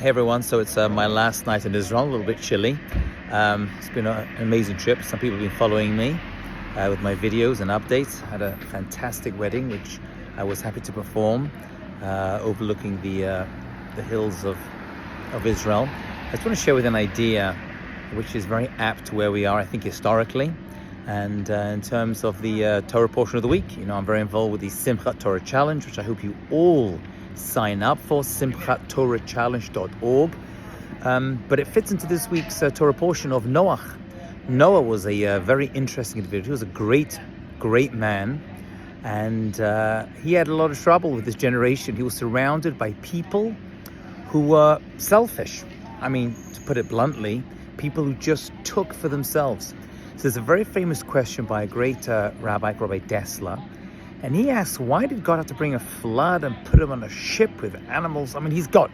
Hey everyone, so it's my last night in Israel, a little bit chilly. It's been an amazing trip. Some people have been following me with my videos and updates. I had a fantastic wedding, which I was happy to perform, overlooking the hills of Israel. I just want to share with an idea which is very apt to where we are, I think, historically. And in terms of the Torah portion of the week, I'm very involved with the Simchat Torah Challenge, which I hope you all sign up for, simchattorahchallenge.org. But it fits into this week's Torah portion of Noah. Noah was a very interesting individual. He was a great man. And he had a lot of trouble with his generation. He was surrounded by people who were selfish. I mean, to put it bluntly, people who just took for themselves. So there's a very famous question by a great Rabbi Dessler. And he asks, why did God have to bring a flood and put him on a ship with animals? I mean, he's God.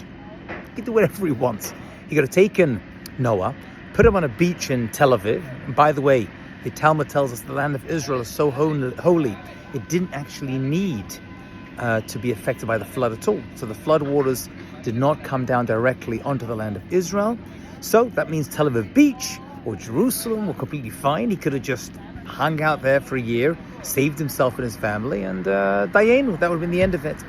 He can do whatever he wants. He could have taken Noah, put him on a beach in Tel Aviv. And by the way, the Talmud tells us the land of Israel is so holy, it didn't actually need to be affected by the flood at all. So the flood waters did not come down directly onto the land of Israel. So that means Tel Aviv Beach or Jerusalem were completely fine. He could have just hung out there for a year, saved himself and his family, and Dayenu, that would have been the end of it.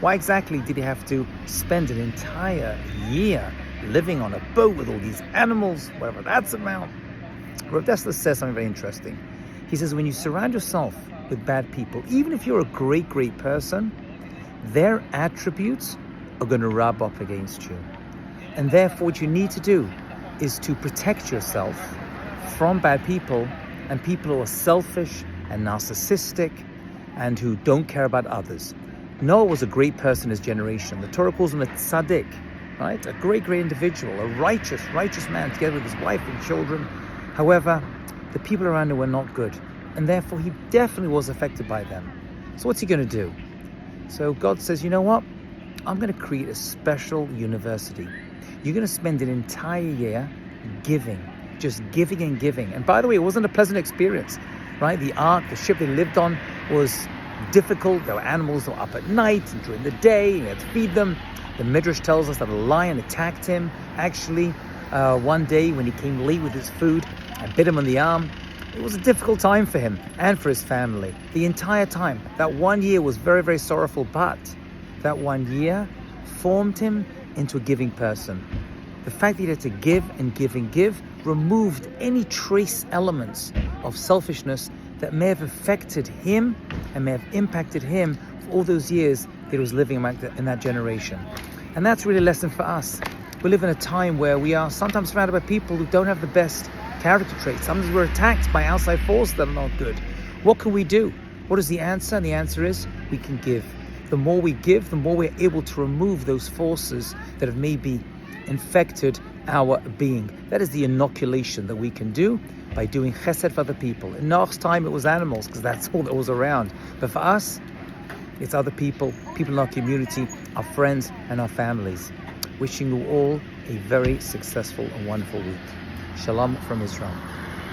Why exactly did he have to spend an entire year living on a boat with all these animals, whatever that's about? Rav Dessler says something very interesting. He says, when you surround yourself with bad people, even if you're a great person, their attributes are going to rub up against you. And therefore, what you need to do is to protect yourself from bad people and people who are selfish and narcissistic and who don't care about others. Noah was a great person in his generation. The Torah calls him a tzaddik, right? A great individual, a righteous man, together with his wife and children. However, the people around him were not good, and therefore he definitely was affected by them. So what's he going to do? So God says, you know what? I'm going to create a special university. You're going to spend an entire year giving, just giving and giving. And by the way, it wasn't a pleasant experience, right? The ark, the ship they lived on, was difficult. There were animals that were up at night and during the day, and he had to feed them. The Midrash tells us that a lion attacked him, actually, one day when he came late with his food and bit him on the arm. It was a difficult time for him and for his family. The entire time, that 1 year was very sorrowful, but that 1 year formed him into a giving person. The fact that he had to give and give removed any trace elements of selfishness that may have affected him and may have impacted him for all those years that he was living in that generation. And that's really a lesson for us. We live in a time where we are sometimes surrounded by people who don't have the best character traits. Sometimes we're attacked by outside forces that are not good. What can we do? What is the answer? And the answer is we can give. The more we give, the more we're able to remove those forces that have maybe infected our being. That is the inoculation that we can do by doing chesed for other people. In Noah's time, it was animals, because that's all that was around. But for us, it's other people in our community, our friends, and our families. Wishing you all a very successful and wonderful week. Shalom from Israel.